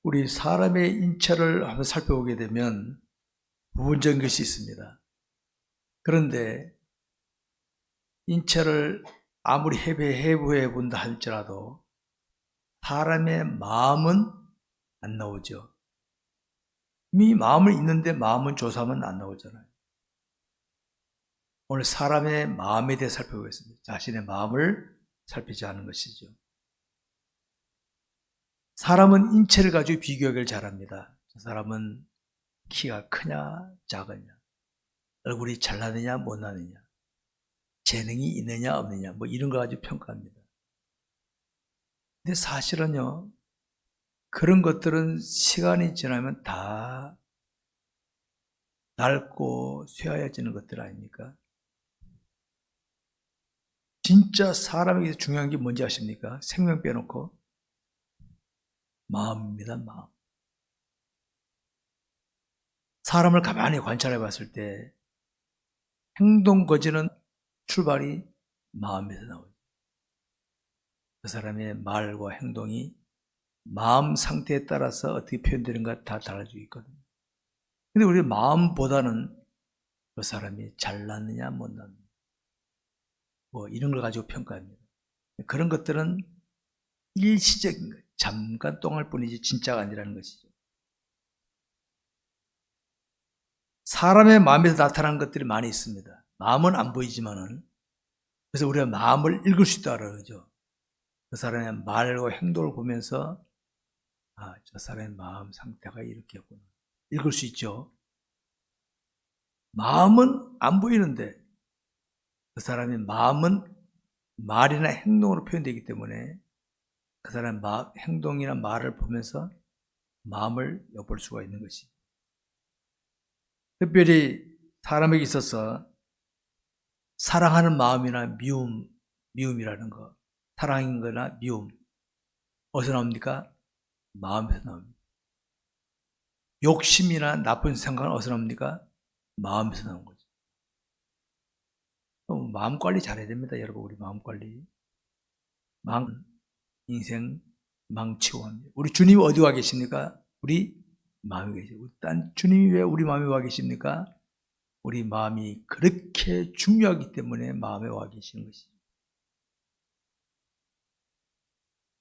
우리 사람의 인체를 한번 살펴보게 되면 부분적인 것이 있습니다. 그런데 인체를 아무리 해부해 본다 할지라도 사람의 마음은 안 나오죠. 이미 마음은 있는데 마음은 조사하면 안 나오잖아요. 오늘 사람의 마음에 대해 살펴보겠습니다. 자신의 마음을 살피지 않은 것이죠. 사람은 인체를 가지고 비교하기를 잘합니다. 저 사람은 키가 크냐 작으냐, 얼굴이 잘나느냐 못나느냐, 재능이 있느냐 없느냐, 뭐 이런 거 가지고 평가합니다. 근데 사실은요, 그런 것들은 시간이 지나면 다 낡고 쇠하여지는 것들 아닙니까? 진짜 사람에게 중요한 게 뭔지 아십니까? 생명 빼놓고 마음입니다. 마음. 사람을 가만히 관찰해 봤을 때 행동 거지는 출발이 마음에서 나오죠. 그 사람의 말과 행동이 마음 상태에 따라서 어떻게 표현되는가 다 달라지고 있거든요. 근데 우리 마음보다는 그 사람이 잘났느냐 못났느냐 뭐 이런 걸 가지고 평가합니다. 그런 것들은 일시적인 거예요. 잠깐 똥할 뿐이지 진짜가 아니라는 것이죠. 사람의 마음에서 나타나는 것들이 많이 있습니다. 마음은 안 보이지만은, 그래서 우리가 마음을 읽을 수 있다 그러죠. 그 사람의 말과 행동을 보면서 저 사람의 마음 상태가 이렇게였구나 읽을 수 있죠. 마음은 안 보이는데 그 사람의 마음은 말이나 행동으로 표현되기 때문에 그 사람의 행동이나 말을 보면서 마음을 엿볼 수가 있는 것이죠. 특별히 사람에게 있어서 사랑하는 마음이나 미움이라는 거, 사랑인 거나 미움, 어디서 나옵니까? 마음에서 나옵니다. 욕심이나 나쁜 생각은 어디서 나옵니까? 마음에서 나온 거죠. 마음 관리 잘해야 됩니다, 여러분. 우리 마음 관리. 인생 망치고 합니다. 우리 주님이 어디 와 계십니까? 우리 마음에 계시고, 주님이 왜 우리 마음에 와 계십니까? 우리 마음이 그렇게 중요하기 때문에 마음에 와 계시는 것이죠.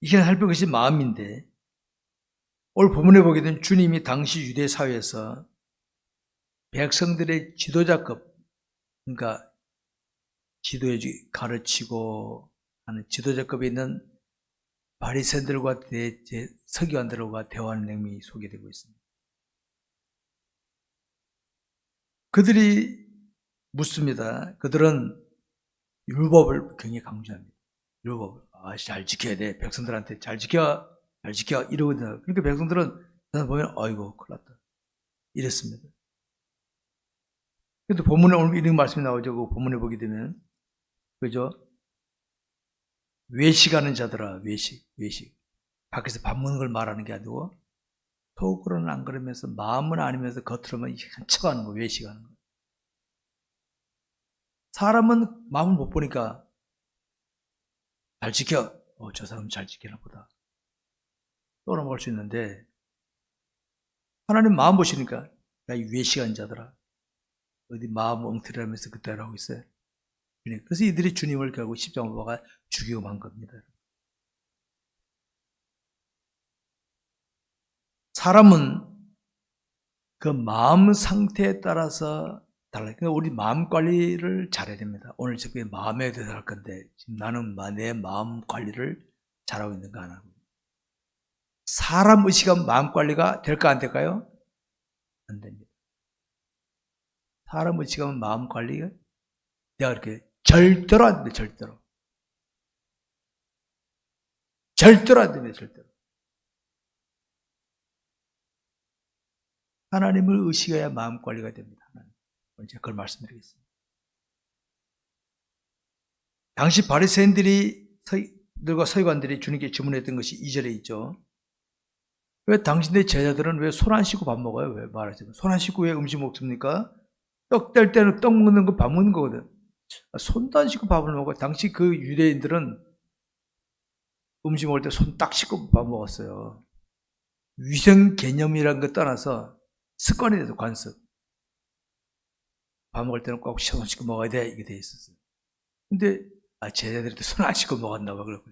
이 시간에 살펴볼 것이 마음인데, 오늘 본문에 보게 되면 주님이 당시 유대 사회에서 백성들의 지도자급, 그러니까 지도해 가르치고 하는 지도자급에 있는 바리새인들과 서기관들과 대화하는 내용이 소개되고 있습니다. 그들이 묻습니다. 그들은 율법을 굉장히 강조합니다. 율법을 잘 지켜야 돼. 백성들한테 잘 지켜 이러거든요. 그러니까 백성들은 보면 아이고 큰일 났다 이랬습니다. 그런데 본문에 오늘 이런 말씀이 나오죠. 그 본문에 보게 되면 그죠? 외식하는 자들아, 외식. 밖에서 밥 먹는 걸 말하는 게 아니고 속으로는 안 그러면서 마음은 아니면서 겉으로만 척하는 거, 외식하는 거. 사람은 마음을 못 보니까 잘 지켜. 저 사람 잘 지키나 보다. 또 넘어갈 수 있는데 하나님 마음 보시니까 야, 이 외식한 자들아. 어디 마음 엉터리하면서 그때를 하고 있어요. 그래서 이들이 주님을 결국 십자가 못 박아 죽이고 만 겁니다. 사람은 그 마음 상태에 따라서 달라요. 그러니까 우리 마음 관리를 잘해야 됩니다. 오늘 저게 마음에 대해서 할 건데 지금 나는 내 마음 관리를 잘하고 있는가 안 하고. 사람 의식은 마음 관리가 될까 안 될까요? 안 됩니다. 사람 의식은 마음 관리가 내가 이렇게 절대로 안 됩니다. 절대로 안 됩니다. 절대로. 하나님을 의식해야 마음 관리가 됩니다. 오늘 제가 그걸 말씀드리겠습니다. 당시 바리새인들과 서기관들이 주님께 질문했던 것이 2절에 있죠. 왜 당신의 제자들은 왜 손 안 씻고 밥 먹어요? 왜 말하자면 손 안 씻고 왜 음식 먹습니까? 떡 뗄 때는 떡 먹는 거 밥 먹는 거거든. 손도 안 씻고 밥을 먹어요. 당시 그 유대인들은 음식 먹을 때 손 딱 씻고 밥 먹었어요. 위생 개념이라는 거 떠나서 습관이 돼서 관습. 밥 먹을 때는 꼭 손 씻고 먹어야 돼. 이게 돼 있었어요. 근데 제자들이 손 안 씻고 먹었나 봐. 그러고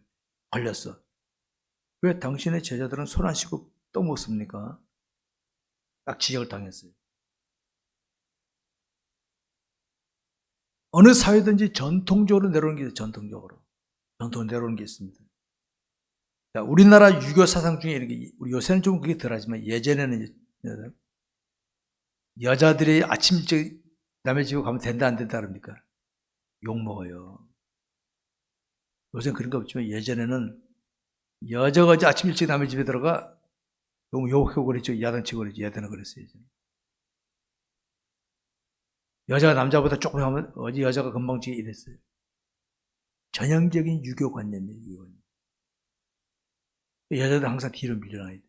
걸렸어. 왜 당신의 제자들은 손 안 씻고 또 먹습니까? 딱 지적을 당했어요. 어느 사회든지 전통적으로 내려오는 게 있어요. 전통적으로 내려오는 게 있습니다. 자, 우리나라 유교 사상 중에 이렇게, 우리 요새는 좀 그게 덜하지만 예전에는 여자들이 아침 일찍 남의 집에 가면 된다 안 된다 그럽니까? 욕 먹어요. 요새는 그런 거 없지만 예전에는 여자가 아침 일찍 남의 집에 들어가 욕하고 그랬죠. 야단치고 그랬죠. 예전에는 그랬어요. 여자가 남자보다 조금 하면 어디 여자가 금방지게 이랬어요. 전형적인 유교 관념이에요. 유교 관념. 여자들은 항상 뒤로 밀려나야 돼.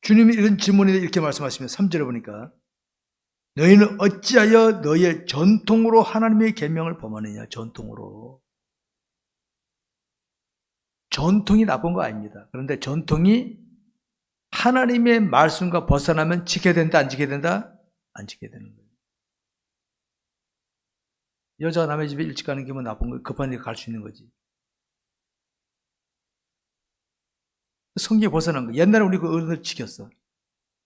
주님이 이런 질문에 이렇게 말씀하시면 3절에 보니까 너희는 어찌하여 너희의 전통으로 하나님의 계명을 범하느냐. 전통이 나쁜 거 아닙니다. 그런데 전통이 하나님의 말씀과 벗어나면 지켜야 된다, 안 지켜야 된다? 안 지켜야 되는 거예요. 여자가 남의 집에 일찍 가는 게 뭐 나쁜 거예요. 급한 데 갈 수 있는 거지. 성경에 벗어난 거. 옛날에 우리 그 어른들 지켰어.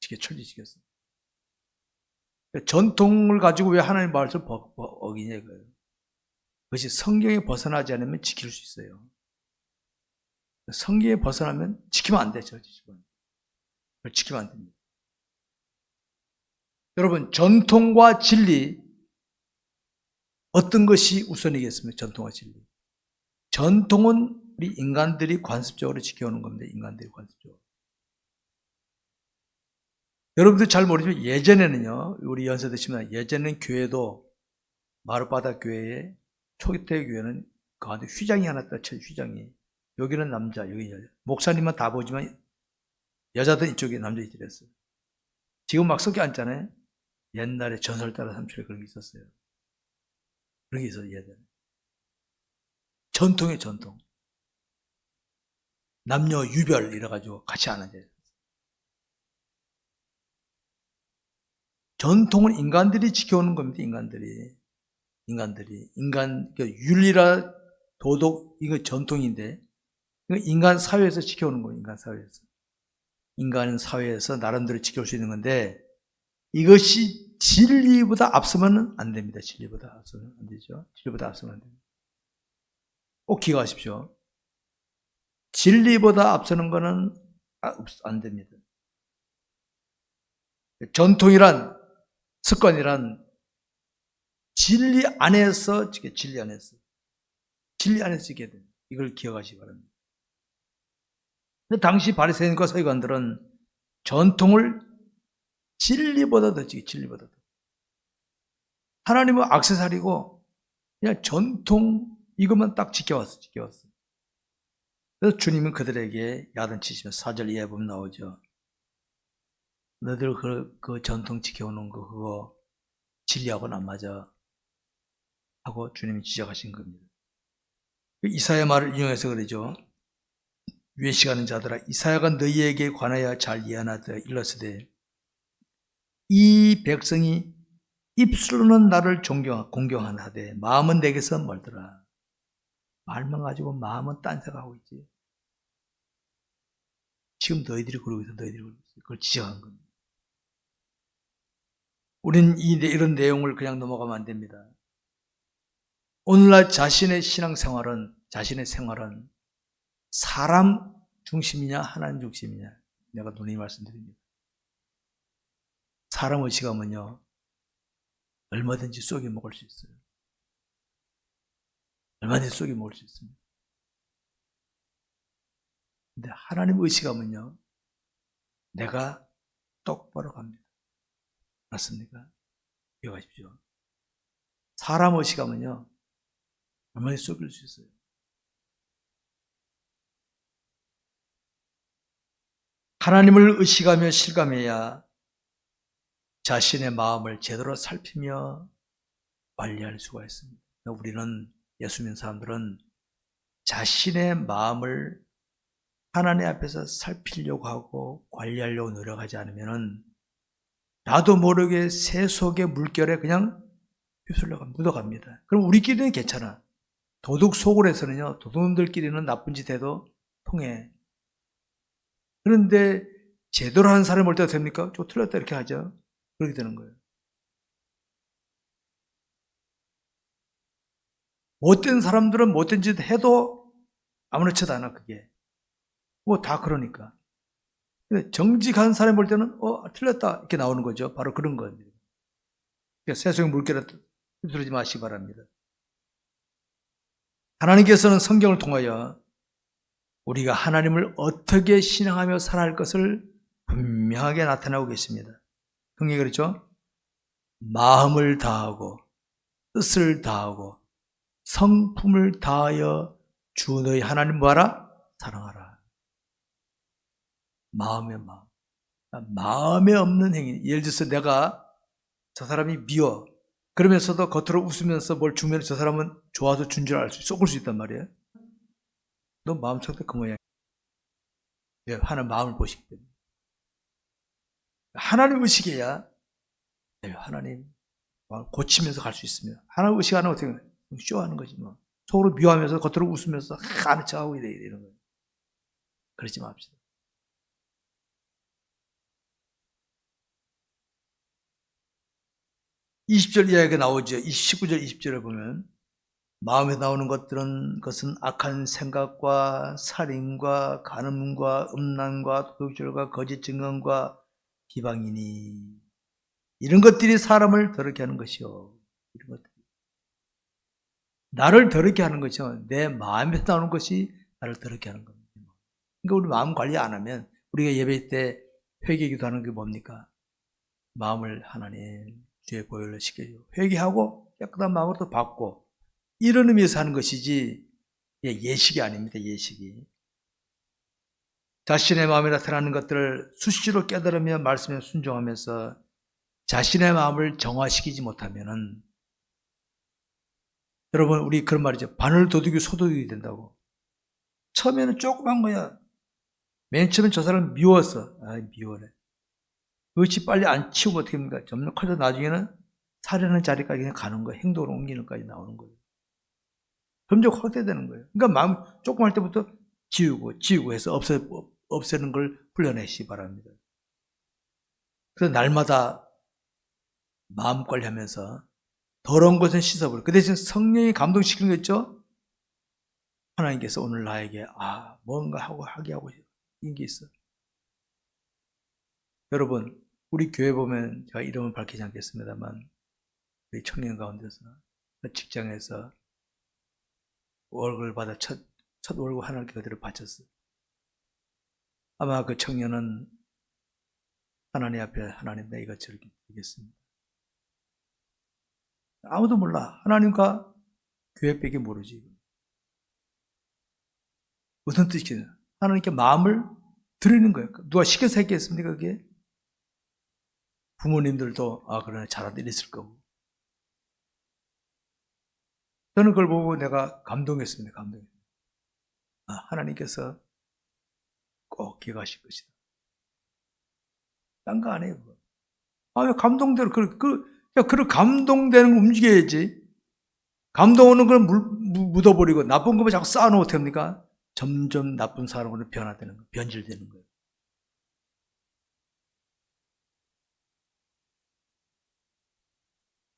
철저히 지켰어. 전통을 가지고 왜 하나님의 말씀을 어기냐 이거예요. 그것이 성경에 벗어나지 않으면 지킬 수 있어요. 성경에 벗어나면 지키면 안 되죠. 지키면 안 됩니다. 여러분, 전통과 진리, 어떤 것이 우선이겠습니까? 전통과 진리. 전통은 우리 인간들이 관습적으로 지켜오는 겁니다. 인간들이 관습적으로. 여러분들 잘 모르지만 예전에는요, 우리 연세 드시면 예전에는 교회도 마룻바닥 교회에 초기 때 교회는 그 안에 휘장이 하나 있다. 휘장이. 여기는 남자, 여기는 여자. 목사님만 다 보지만 여자들 이쪽에 남자들이 이랬어요. 지금 막 섞여 앉잖아요. 옛날에 전설 따라 삼촌에 그런 게 있었어요. 그런 게 있어요. 예전에. 전통이에요. 전통. 남녀 유별 이래가지고 같이 안 앉아요. 전통은 인간들이 지켜오는 겁니다. 윤리라 도덕, 이거 전통인데, 이거 인간 사회에서 지켜오는 거예요. 인간 사회에서 나름대로 지켜올 수 있는 건데, 이것이 진리보다 앞서면 안 됩니다. 진리보다 앞서면 안 되죠. 진리보다 앞서면 안 됩니다. 꼭 기억하십시오. 진리보다 앞서는 거는 안 됩니다. 전통이란, 습관이란 진리 안에서 지게 지게 됩니다. 이걸 기억하시기 바랍니다. 당시 바리새인과 서기관들은 전통을 진리보다 더 지게, 진리보다 더. 하나님은 액세서리고 그냥 전통 이것만 딱 지켜왔어. 그래서 주님은 그들에게 야단치시면서 4절 이하에 보면 나오죠. 너희들 그 전통 지켜오는 거 그거 진리하고는 안 맞아 하고 주님이 지적하신 겁니다. 이사야 말을 인용해서 그러죠. 외식하는 자들아 이사야가 너희에게 관하여 잘 예언하되 일렀으되 이 백성이 입술로는 나를 공경하되 마음은 내게서 멀더라. 말만 가지고 마음은 딴 생각하고 있지. 지금 너희들이 그러고 있어. 그걸 지적한 겁니다. 우리는 이런 내용을 그냥 넘어가면 안 됩니다. 오늘날 자신의 생활은 사람 중심이냐 하나님 중심이냐 내가 누누이 말씀드립니다. 사람 의식하면요 얼마든지 쏘게 먹을 수 있어요. 얼마든지 쏘게 먹을 수 있습니다. 근데 하나님 의식하면요 내가 똑바로 갑니다. 맞습니까? 기억하십시오. 사람 의식하면요 얼마든지 쏘길 수 있어요. 하나님을 의식하며 실감해야 자신의 마음을 제대로 살피며 관리할 수가 있습니다. 우리는 예수 믿는 사람들은 자신의 마음을 하나님 앞에서 살피려고 하고 관리하려고 노력하지 않으면은 나도 모르게 새 속의 물결에 그냥 휩쓸려가 묻어갑니다. 그럼 우리끼리는 괜찮아. 도둑 속을에서는요, 도둑들끼리는 나쁜 짓 해도 통해. 그런데 제대로 하는 사람이 올 때가 됩니까? 저 틀렸다 이렇게 하죠. 그렇게 되는 거예요. 못된 사람들은 못된 짓 해도 아무렇지도 않아, 그게. 뭐 다 그러니까. 근데 정직한 사람이 볼 때는, 틀렸다. 이렇게 나오는 거죠. 바로 그런 겁니다. 그러니까 세속의 물결에 휩쓸리지 마시기 바랍니다. 하나님께서는 성경을 통하여 우리가 하나님을 어떻게 신앙하며 살아야 할 것을 분명하게 나타나고 계십니다. 성경이 그렇죠? 마음을 다하고 뜻을 다하고 성품을 다하여 주 너희 하나님 뭐하라? 사랑하라. 마음의 마음. 마음에 없는 행위. 예를 들어서 내가 저 사람이 미워. 그러면서도 겉으로 웃으면서 뭘 주면 저 사람은 좋아서 준 줄 알 수, 속을 수 있단 말이에요. 너 마음속에 그 모양이야. 하나님 마음을 보시기 때문에. 하나님 의식해야 하나님 고치면서 갈 수 있습니다. 하나님 의식 안 하면 어떻게 쇼하는 거지 뭐. 속으로 미워하면서 겉으로 웃으면서 아는 척하고 이런 거예요. 그러지 맙시다. (20절) 이야기가 나오죠. 19절 20절에 보면 마음에 나오는 것은 악한 생각과 살인과 간음과 음란과 도둑질과 거짓 증언과 비방이니 이런 것들이 사람을 더럽게 하는 것이요. 이런 것들. 나를 더럽게 하는 것이요. 내 마음에 나오는 것이 나를 더럽게 하는 겁니다. 그러니까 우리 마음 관리 안 하면 우리가 예배 때 회개기도 하는 게 뭡니까? 마음을 하나님 주의 보혈로 씻겨줘. 회개하고 깨끗한 마음으로 또 받고 이런 의미에서 하는 것이지 예식이 아닙니다. 예식이. 자신의 마음에 나타나는 것들을 수시로 깨달으며 말씀에 순종하면서 자신의 마음을 정화시키지 못하면은 여러분 우리 그런 말이죠. 바늘 도둑이 소도둑이 된다고. 처음에는 조그만 거야. 맨 처음엔 저 사람 미웠어. 미워래. 그것이 빨리 안 치우면 어떻게 합니까? 점점 커져 나중에는 살해하는 자리까지 그냥 가는 거예요. 행동으로 옮기는 까지 나오는 거예요. 점점 확대되는 거예요. 그러니까 마음 조금 할 때부터 지우고 해서 없애는 걸 훈련하시기 바랍니다. 그래서 날마다 마음 관리하면서 더러운 것은 씻어버려. 그 대신 성령이 감동시키는 거 있죠? 하나님께서 오늘 나에게 뭔가 하게 하고 있는 게 있어. 여러분 우리 교회 보면 제가 이름은 밝히지 않겠습니다만 우리 청년 가운데서 직장에서 월급을 받아 첫 월급 하나님께 그대로 바쳤어요. 아마 그 청년은 하나님 앞에 하나님 내 이것 저렇게 드리겠습니다. 아무도 몰라. 하나님과 교회밖에 모르지. 무슨 뜻이냐? 하나님께 마음을 드리는 거예요. 누가 시켜서 했겠습니까? 그게? 부모님들도 그러네 잘하다 이랬을 거고. 저는 그걸 보고 내가 감동했습니다. 하나님께서 꼭 기억하실 것이다. 딴 거 안 해요. 왜 감동대로 그런 감동되는 거 움직여야지. 감동 오는 걸 묻어버리고 나쁜 거만 자꾸 쌓아놓으면 어떻게 합니까? 점점 나쁜 사람으로 변화되는 거, 변질되는 거예요.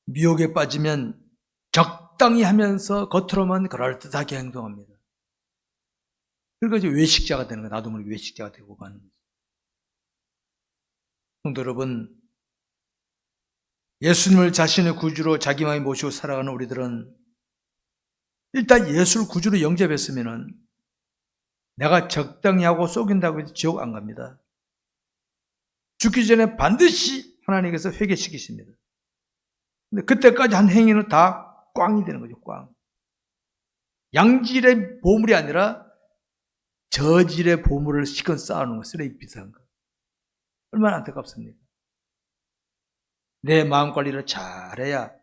미혹에 빠지면 적당히 하면서 겉으로만 그럴듯하게 행동합니다. 그러니까 이제 외식자가 되는 거예요. 나도 모르게 외식자가 되고 가는 거죠. 성도 여러분, 예수님을 자신의 구주로 자기 마음에 모시고 살아가는 우리들은 일단 예수를 구주로 영접했으면은 내가 적당히 하고 속인다고 해서 지옥 안 갑니다. 죽기 전에 반드시 하나님께서 회개시키십니다. 근데 그때까지 한 행위는 다 꽝이 되는 거죠, 꽝. 양질의 보물이 아니라 저질의 보물을 시건 쌓아놓은 거, 쓰레기 비싼 거. 얼마나 안타깝습니까? 내 마음 관리를 잘해야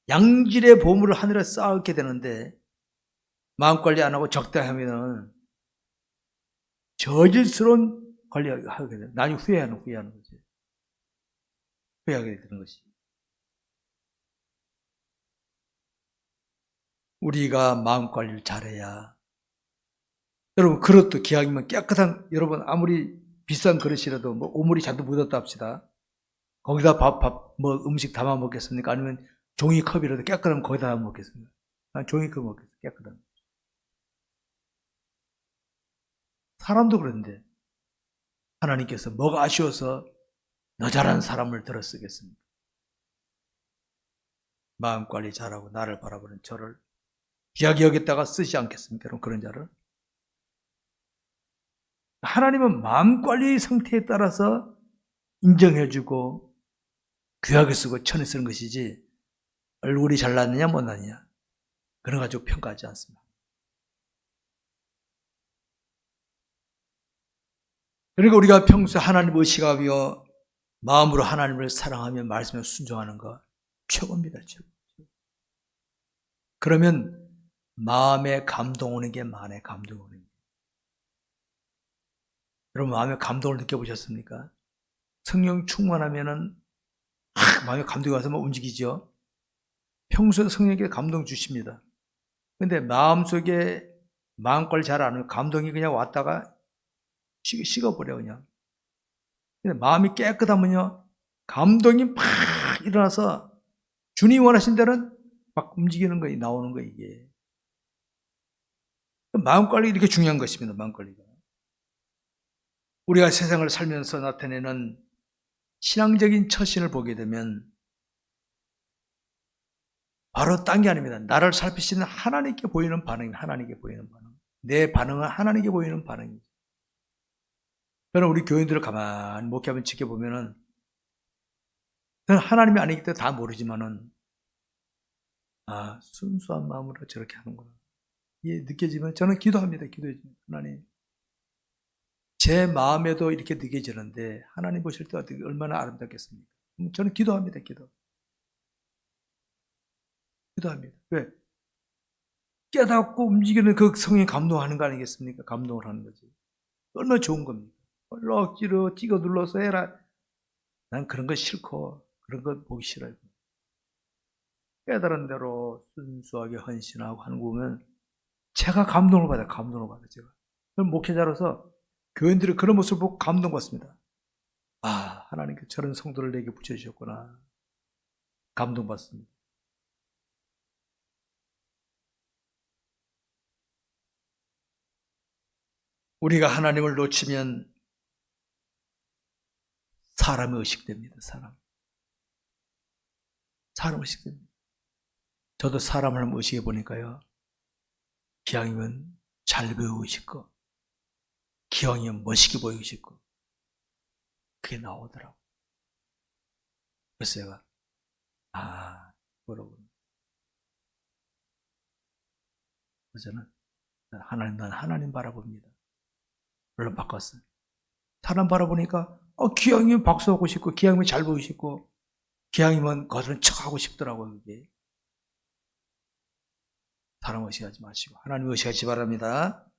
양질의 보물을 하늘에 쌓게 되는데 마음 관리 안 하고 적당히 하면은 저질스러운 관리하게 돼요. 나중에 후회하는 거지. 후회하게 되는 것이. 우리가 마음 관리를 잘해야, 여러분, 그릇도 기왕이면 깨끗한, 여러분, 아무리 비싼 그릇이라도 뭐 오물이 잔뜩 묻었다 합시다. 거기다 뭐 음식 담아 먹겠습니까? 아니면 종이컵이라도 깨끗하면 거기다 담아 먹겠습니까? 난 종이컵 먹겠습니다. 깨끗한. 사람도 그런데 하나님께서 뭐가 아쉬워서 너 잘하는 사람을 들어 쓰겠습니까? 마음 관리 잘하고 나를 바라보는 저를 귀하게 여겼다가 쓰지 않겠습니까? 여러분, 그런 자를. 하나님은 마음 관리 상태에 따라서 인정해주고 귀하게 쓰고 천에 쓰는 것이지, 얼굴이 잘났느냐 못났느냐 그런 거 가지고 평가하지 않습니다. 그러니까 우리가 평소에 하나님 의식하며 마음으로 하나님을 사랑하며 말씀에 순종하는 거 최고입니다. 최고. 그러면 마음에 감동 오는 게 만에 감동 오는 게. 여러분, 마음에 감동을 느껴보셨습니까? 성령 충만하면은 마음에 감동이 와서 뭐 움직이죠. 평소에 성령에게 감동 주십니다. 근데 마음속에 마음관리 잘 안 하면 감동이 그냥 왔다가 식어버려 그냥. 근데 마음이 깨끗하면요, 감동이 막 일어나서 주님이 원하신 대로는 막 움직이는 거예요. 나오는 거예요, 이게. 마음관리 이렇게 중요한 것입니다. 마음관리가. 우리가 세상을 살면서 나타내는 신앙적인 처신을 보게 되면 바로 딴 게 아닙니다. 나를 살피시는 하나님께 보이는 반응입니다. 하나님께 보이는 반응. 내 반응은 하나님께 보이는 반응입니다. 저는 우리 교인들을 가만히 목회하면 지켜보면은, 저는 하나님이 아니기 때문에 다 모르지만은, 아, 순수한 마음으로 저렇게 하는구나. 이게 느껴지면 저는 기도합니다. 기도해줍니다. 하나님, 제 마음에도 이렇게 느껴지는데 하나님 보실 때 어떻게 얼마나 아름답겠습니까? 저는 기도합니다. 기도합니다. 왜? 깨닫고 움직이는 그 성령이 감동하는 거 아니겠습니까? 감동을 하는 거지. 얼마나 좋은 겁니까? 억지로 찍어 눌러서 해라. 난 그런 거 싫고 그런 거 보기 싫어요. 깨달은 대로 순수하게 헌신하고 하는 거 보면 제가 감동을 받아요. 제가. 그럼 목회자로서 교인들이 그런 모습을 보고 감동받습니다. 아, 하나님께서 저런 성도를 내게 붙여주셨구나. 감동받습니다. 우리가 하나님을 놓치면 사람이 의식됩니다. 사람 의식됩니다. 저도 사람을 한번 의식해 보니까요, 기왕이면 잘 보이고 싶고 기왕이면 멋있게 보이고 싶고 그게 나오더라고요. 그래서 제가 여러분, 저는 난 하나님 바라봅니다. 물론 바꿨어요. 사람 바라보니까 기왕이면 박수하고 싶고 기왕이면 잘 보이고 싶고 기왕이면 거드는 척하고 싶더라고요. 이게. 사람 의식하지 마시고 하나님 의식하시 바랍니다.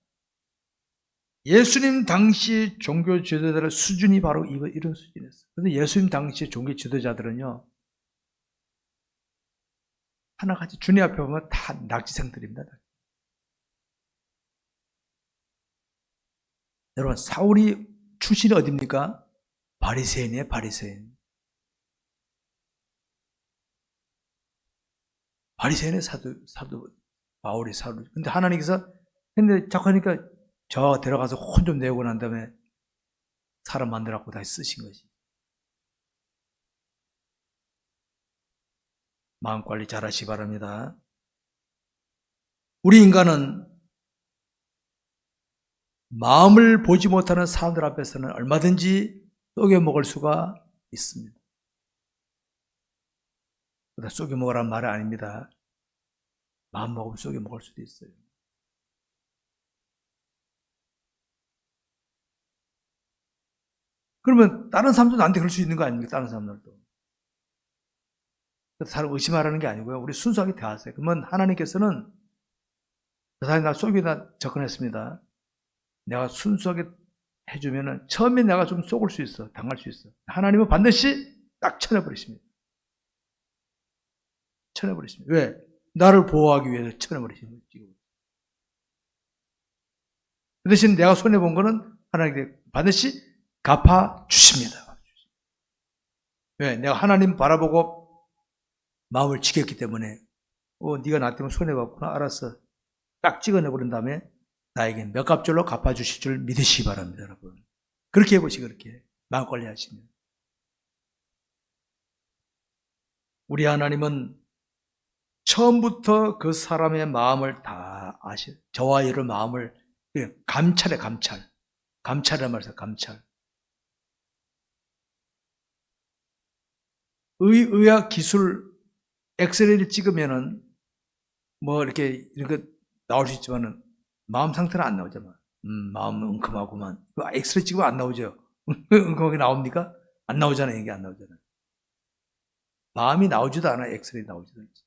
예수님 당시 종교 지도자들의 수준이 바로 이런 수준이었어요. 그런데 예수님 당시 종교 지도자들은요, 하나같이 주님 앞에 보면 다 낙지생들입니다. 여러분, 사울이 출신이 어디입니까? 바리새인이에요. 바리새인. 바리새인의 사도 바울이 사도. 근데 하나님께서 자꾸 하니까 저 들어가서 혼 좀 내고 난 다음에 사람 만들어갖고 다시 쓰신 것이. 마음 관리 잘 하시기 바랍니다. 우리 인간은 마음을 보지 못하는 사람들 앞에서는 얼마든지 속여먹을 수가 있습니다. 속여먹으라는 말은 아닙니다. 마음 먹으면 속여먹을 수도 있어요. 그러면 다른 사람도 나한테 그럴 수 있는 거 아닙니까? 다른 사람들도. 사람 의심하라는 게 아니고요. 우리 순수하게 대하세요. 그러면 하나님께서는 그 사람이 나 속이다 접근했습니다. 내가 순수하게 해주면은 처음에 내가 좀 속을 수 있어. 당할 수 있어. 하나님은 반드시 딱 쳐내버리십니다. 쳐내버리십니다. 왜? 나를 보호하기 위해서 쳐내버리십니다. 그 대신 내가 손해본 거는 하나님께 반드시 갚아주십니다. 왜? 내가 하나님 바라보고 마음을 지켰기 때문에 네가 나 때문에 손해봤구나. 알았어. 딱 찍어내버린 다음에 나에게 몇 값절로 갚아주실 줄 믿으시기 바랍니다. 여러분. 그렇게 해보시. 그렇게 마음관리 하시면. 우리 하나님은 처음부터 그 사람의 마음을 다 아셔. 저와 여러분 마음을 감찰해. 감찰이란 말이죠. 감찰. 의학 기술 엑스레이를 찍으면은 뭐 이렇게 나올 수 있지만은 마음 상태는 안 나오잖아. 마음은 웅큼하구만. 엑스레이 찍으면 안 나오죠. 웅큼하게 나옵니까? 안 나오잖아요. 이게 안 나오잖아요. 마음이 나오지도 않아. 엑스레이 나오지도 않지.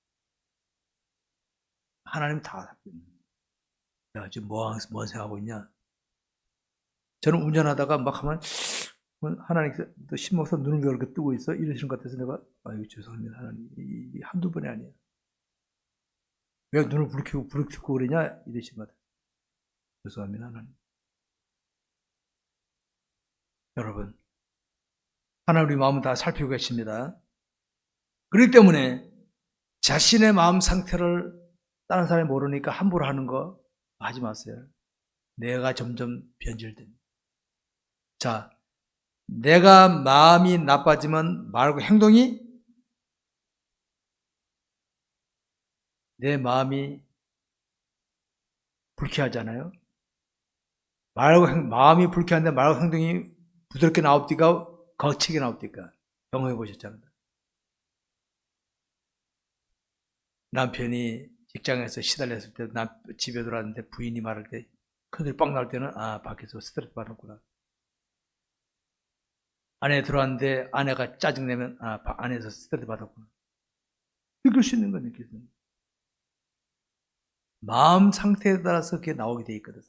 하나님 다. 야, 지금 뭐 생각하고 있냐? 저는 운전하다가 막 하면 하나님께서 또 신목사 눈을 왜 이렇게 뜨고 있어? 이러시는 것 같아서 내가 아이고 죄송합니다. 하나님. 이 한두 번이 아니야. 왜 눈을 부르키고 그러냐? 이러시는 것 같아요. 죄송합니다. 하나님. 여러분, 하나님 우리 마음을 다 살피고 계십니다. 그렇기 때문에 자신의 마음 상태를 다른 사람이 모르니까 함부로 하는 거 하지 마세요. 내가 점점 변질됩니다. 자, 내가 마음이 나빠지면 말과 행동이 내 마음이 불쾌하잖아요. 마음이 불쾌한데 말과 행동이 부드럽게 나옵니까? 거칠게 나옵니까? 경험해 보셨잖아요. 남편이 직장에서 시달렸을 때 집에 들어왔는데 부인이 말할 때 큰소리 뻥 나올 때는 밖에서 스트레스 받았구나. 아내 들어왔는데 아내가 짜증내면 안에서 스트레스 받았구나. 느낄 수 있는 건 느끼거든요. 마음 상태에 따라서 그게 나오게 돼 있거든.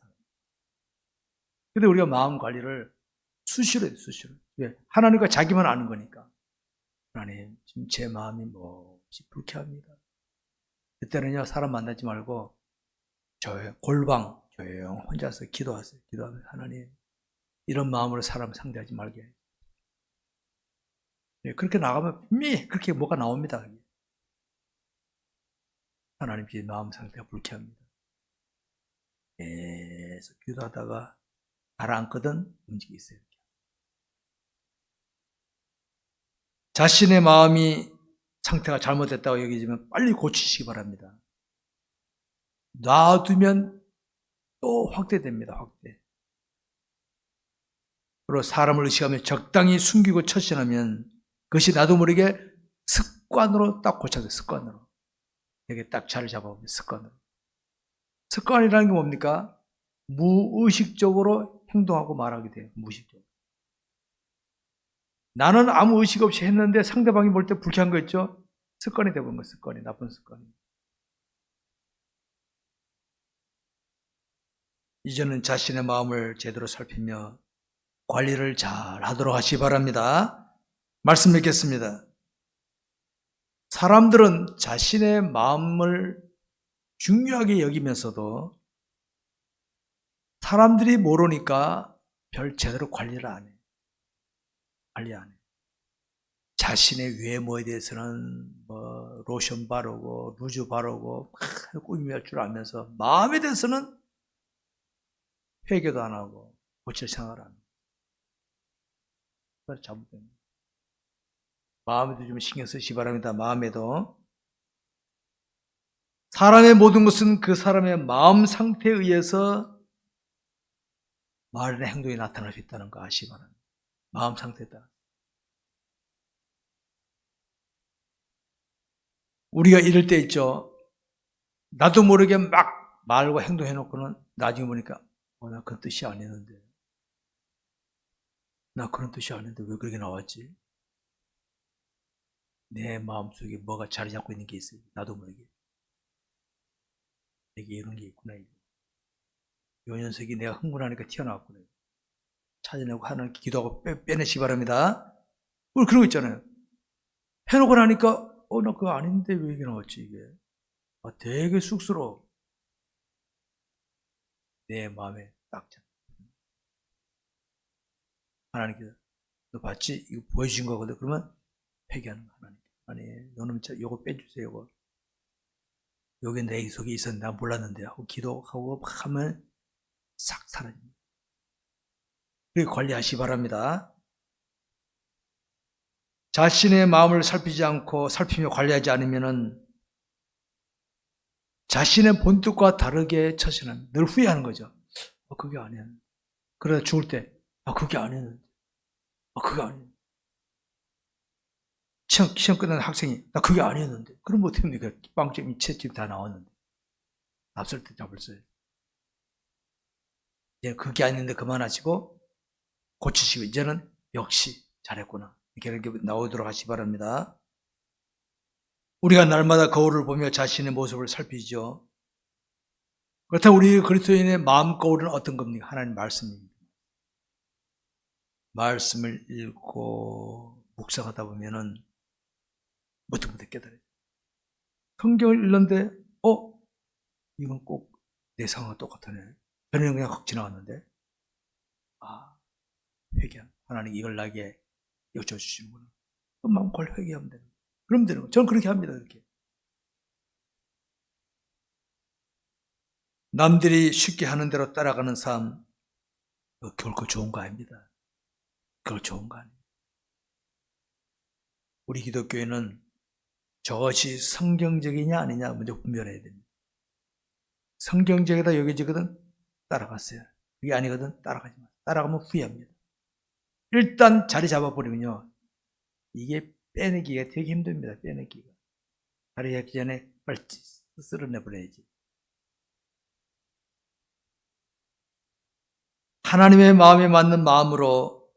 근데 우리가 마음 관리를 수시로 해요, 수시로. 왜? 하나님과 자기만 아는 거니까. 하나님, 지금 제 마음이 몹시 불쾌합니다. 그때는요, 사람 만나지 말고, 골방, 조용, 혼자서 기도하세요. 기도하면서, 하나님, 이런 마음으로 사람 상대하지 말게. 네, 그렇게 나가면 분명히 그렇게 뭐가 나옵니다. 하나님, 제 마음 상태가 불쾌합니다. 계속 기도하다가 가라앉거든 움직이세요. 자신의 마음이 상태가 잘못됐다고 여기지면 빨리 고치시기 바랍니다. 놔두면 또 확대됩니다. 확대. 그리고 사람을 의식하며 적당히 숨기고 처신하면 그것이 나도 모르게 습관으로 딱 고쳐져요. 습관으로. 이게 딱 자리 잡아보면 습관으로. 습관이라는 게 뭡니까? 무의식적으로 행동하고 말하게 돼요. 무의식적으로. 나는 아무 의식 없이 했는데 상대방이 볼 때 불쾌한 거 있죠? 습관이 되어버린 거예요. 습관이. 나쁜 습관이. 이제는 자신의 마음을 제대로 살피며 관리를 잘 하도록 하시기 바랍니다. 말씀 맺겠습니다. 사람들은 자신의 마음을 중요하게 여기면서도 사람들이 모르니까 별 제대로 관리를 안 해요. 관리 안 해요. 자신의 외모에 대해서는 로션 바르고 루즈 바르고 막 꾸미할 줄 알면서 마음에 대해서는 회개도 안 하고 고칠 생각을 안 해요. 그래서 잘못됩니다. 마음에도 좀 신경 쓰시기 바랍니다. 마음에도. 사람의 모든 것은 그 사람의 마음 상태에 의해서 말이나 행동이 나타날 수 있다는 거 아시기 바랍니다. 마음 상태에 따라. 우리가 이럴 때 있죠. 나도 모르게 막 말과 행동해놓고는 나중에 보니까 나 그런 뜻이 아니었는데. 나 그런 뜻이 아닌데 왜 그렇게 나왔지? 내 마음속에 뭐가 자리 잡고 있는 게 있어요. 나도 모르게. 내게 이런 게 있구나. 요 녀석이 내가 흥분하니까 튀어나왔구나. 찾아내고 하나님께 기도하고 빼내시기 바랍니다. 우리 그런 거 있잖아요. 해놓고 나니까 나 그거 아닌데 왜 이게 나왔지 이게. 되게 쑥스러워. 내 마음에 딱 잡혀. 하나님께서 너 봤지? 이거 보여주신 거거든. 그러면 회개하는 거 하나님. 아니 너는 요거 빼주세요. 요거. 여기 내 속에 있었는데 나 몰랐는데 하고 기도하고 막 하면 싹 사라집니다. 그렇게 관리하시기 바랍니다. 자신의 마음을 살피며 관리하지 않으면은 자신의 본뜻과 다르게 처신합니다. 늘 후회하는 거죠. 그게 아니었는데. 그러다 죽을 때, 그게 아니었는데. 그게 아니었는데. 시험 끝난 학생이, 나 그게 아니었는데. 그럼 뭐 어떻게 합니까? 빵점이 채점 다 나왔는데. 앞설 때 잡을어요. 이제 그게 아닌데 그만하시고, 고치시고, 이제는 역시 잘했구나. 이렇게 나오도록 하시기 바랍니다. 우리가 날마다 거울을 보며 자신의 모습을 살피죠. 그렇다면 우리 그리스도인의 마음 거울은 어떤 겁니까? 하나님 말씀입니다. 말씀을 읽고 묵상하다 보면은 무엇부터 깨달아요. 성경을 읽는데 이건 꼭 내 상황과 똑같네. 저는 그냥 확 지나갔는데 회개한 하나님 이걸 나에게 여쭤주시는구나. 그럼 마음껏 회개하면 되는 거예요. 그러면 되는 거예요. 저는 그렇게 합니다. 그렇게. 남들이 쉽게 하는 대로 따라가는 삶 결코 좋은 거 아닙니다. 그걸 좋은 거 아닙니다. 우리 기독교회는 저것이 성경적이냐 아니냐 먼저 분별해야 됩니다. 성경적이다 여겨지거든 따라갔어요. 그게 아니거든 따라가지 마세요. 따라가면 후회합니다. 일단 자리 잡아버리면요. 이게 빼내기가 되게 힘듭니다. 빼내기가. 자리 잡기 전에 빨리 쓸어내버려야지. 하나님의 마음에 맞는 마음으로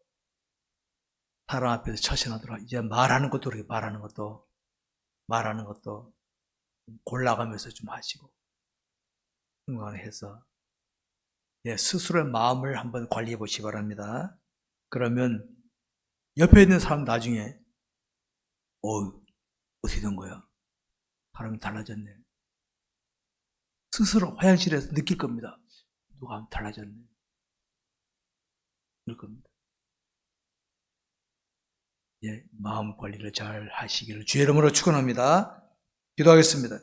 사람 앞에서 처신하도록 이제 말하는 것도 그렇게 말하는 것도 골라가면서 좀 하시고 건강해서 스스로의 마음을 한번 관리해 보시기 바랍니다. 그러면 옆에 있는 사람 나중에 어떻게 된 거야? 사람이 달라졌네. 스스로 화장실에서 느낄 겁니다. 누가 달라졌네. 그럴 겁니다. 마음 관리를 잘 하시기를 주의 이름으로 축원합니다. 기도하겠습니다.